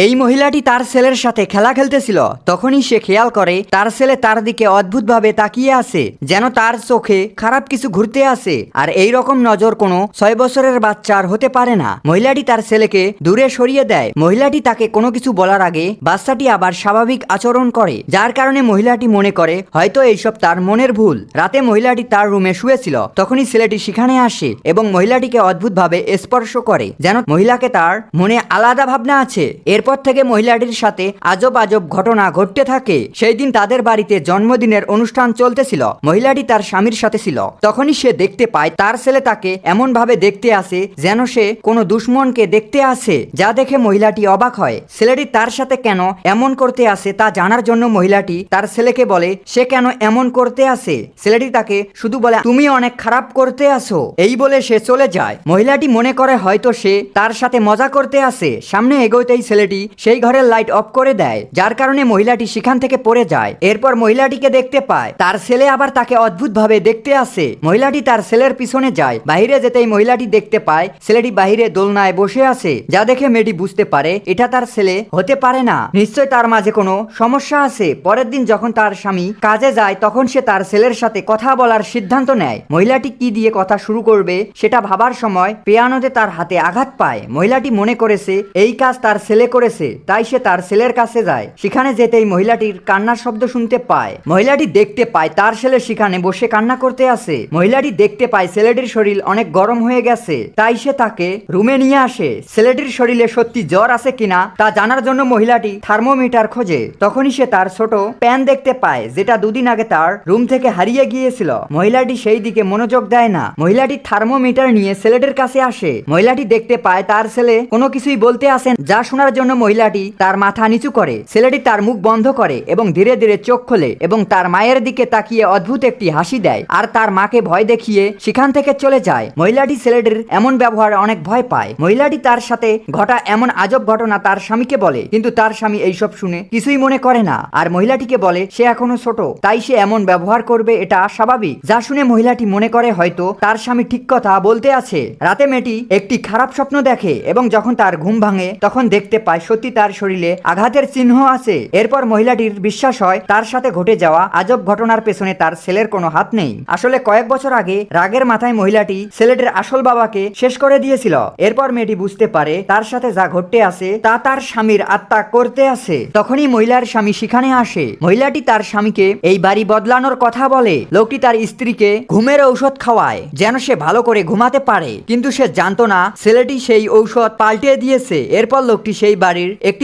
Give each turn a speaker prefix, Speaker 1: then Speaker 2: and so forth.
Speaker 1: এই মহিলাটি তার ছেলের সাথে খেলা খেলতেছিল। তখনই সে খেয়াল করে তার ছেলে তার দিকে অদ্ভুতভাবে তাকিয়ে আছে, যেন তার চোখে খারাপ কিছু ঘুরতে আছে। আর এই রকম নজর কোনো 6 বছরের বাচ্চার হতে পারে না। মহিলাটি তার ছেলেকে দূরে সরিয়ে দেয়। মহিলাটি তাকে কোনো কিছু বলার আগে বাচ্চাটি আবার স্বাভাবিক আচরণ করে, যার কারণে মহিলাটি মনে করে হয়তো এইসব তার মনের ভুল। রাতে মহিলাটি তার রুমে শুয়েছিল, তখনই ছেলেটি সেখানে আসে এবং মহিলাটিকে অদ্ভুতভাবে স্পর্শ করে, যেন মহিলাকে তার মনে আলাদা ভাবনা আছে। এরপর থেকে মহিলাটির সাথে আজব আজব ঘটনা ঘটতে থাকে। সেই দিন তাদের বাড়িতে জন্মদিনের অনুষ্ঠান চলতেছিল। মহিলাটি তার স্বামীর সাথে ছিল। তখনই সে দেখতে পায় তার ছেলে তাকে এমন ভাবে দেখতে আসে যেন সে কোনো দুশ্মনকে দেখতে আসে, যা দেখে মহিলাটি অবাক হয়। ছেলেটি তার সাথে কেন এমন করতে আসে তা জানার জন্য মহিলাটি তার ছেলেকে বলে সে কেন এমন করতে আসে। ছেলেটি তাকে শুধু বলে তুমি অনেক খারাপ করতে আসো, এই বলে সে চলে যায়। মহিলাটি মনে করে হয়তো সে তার সাথে মজা করতে আসে। সামনে এগোতেই ছেলেটি সেই ঘরের লাইট অফ করে দেয়, যার কারণে মহিলাটি সেখান থেকে পড়ে যায়। এরপর মহিলাটিকে দেখতে পায় তার ছেলে আবার তাকে অদ্ভুত ভাবে দেখতে আসে। মহিলাটি তার ছেলের পিছনে যায়। বাইরে যেতেই মহিলাটি দেখতে পায় ছেলেটি বাইরে দোলনায় বসে আছে, যা দেখে মেয়েটি বুঝতে পারে এটা তার ছেলে হতে পারে না, নিশ্চয় তার মাঝে কোনো সমস্যা আছে। পরের দিন যখন তার স্বামী কাজে যায় তখন সে তার ছেলের সাথে কথা বলার সিদ্ধান্ত নেয়। মহিলাটি কি দিয়ে কথা শুরু করবে সেটা ভাবার সময় পিয়ানোতে তার হাতে আঘাত পায়। মহিলাটি মনে করেছে এই কাজ তার ছেলে করেছে, তাই সে তার ছেলের কাছে যায়। সেখানে যেতেই মহিলাটির কান্নার শব্দ শুনতে পায়। মহিলাটি দেখতে পায় তার ছেলে সেখানে বসে কান্না করতে আসে। মহিলাটি দেখতে পায় ছেলেটির শরীর অনেক গরম হয়ে গেছে, তাই সে তাকে রুমে নিয়ে আসে। ছেলেটির শরীরে সত্যি জ্বর আছে কিনা তা জানার জন্য মহিলাটি থার্মোমিটার খোঁজে। তখনই সে তার ছোট প্যান দেখতে পায়, যেটা দুদিন আগে তার রুম থেকে হারিয়ে গিয়েছিল। মহিলাটি সেই দিকে মনোযোগ দেয় না। মহিলাটি থার্মোমিটার নিয়ে ছেলেটির কাছে আসে। মহিলাটি দেখতে পায় তার ছেলে কোনো কিছুই বলতে আসেন, যা শোনার জন্য মহিলাটি তার মাথা নিচু করে। ছেলেটি তার মুখ বন্ধ করে এবং ধীরে ধীরে চোখ খোলে এবং তার মায়ের দিকে তাকিয়ে অদ্ভুত একটি হাসি দেয় আর তার মাকে ভয় দেখিয়ে সেখান থেকে চলে যায়। মহিলাটি ছেলেটির এমন ব্যবহারে অনেক ভয় পায়। মহিলাটি তার সাথে ঘটা এমন আজব ঘটনা তার স্বামীকে বলে, কিন্তু তার স্বামী এইসব শুনে কিছুই মনে করে না আর মহিলাটিকে বলে সে এখনো ছোট, তাই সে এমন ব্যবহার করবে এটা স্বাভাবিক। যা শুনে মহিলাটি মনে করে হয়তো তার স্বামী ঠিক কথা বলতে আছে। রাতে মেয়েটি একটি খারাপ স্বপ্ন দেখে এবং যখন তার ঘুম ভাঙে তখন দেখতে পায় সত্যি তার শরীরে আঘাতের চিহ্ন আছে। এরপর মহিলাটির বিশ্বাস হয় তার সাথে ঘটে যাওয়া আজব ঘটনার পেছনে তার ছেলের কোনো হাত নেই। আসলে কয়েক বছর আগে রাগের মাথায় মহিলাটি ছেলেটির আসল বাবাকে শেষ করে দিয়েছিল। এরপর মেয়েটি বুঝতে পারে তার সাথে যা ঘটতে আছে তা তার স্বামীর আত্মা করতে আছে। তখনই মহিলার স্বামী সেখানে আসে। মহিলাটি তার স্বামীকে এই বাড়ি বদলানোর কথা বলে। লোকটি তার স্ত্রীকে ঘুমের ঔষধ খাওয়ায় যেন সে ভালো করে ঘুমাতে পারে, কিন্তু সে জানতো না ছেলেটি সেই ঔষধ পাল্টে দিয়েছে। এরপর লোকটি সেই বাড়ির একটি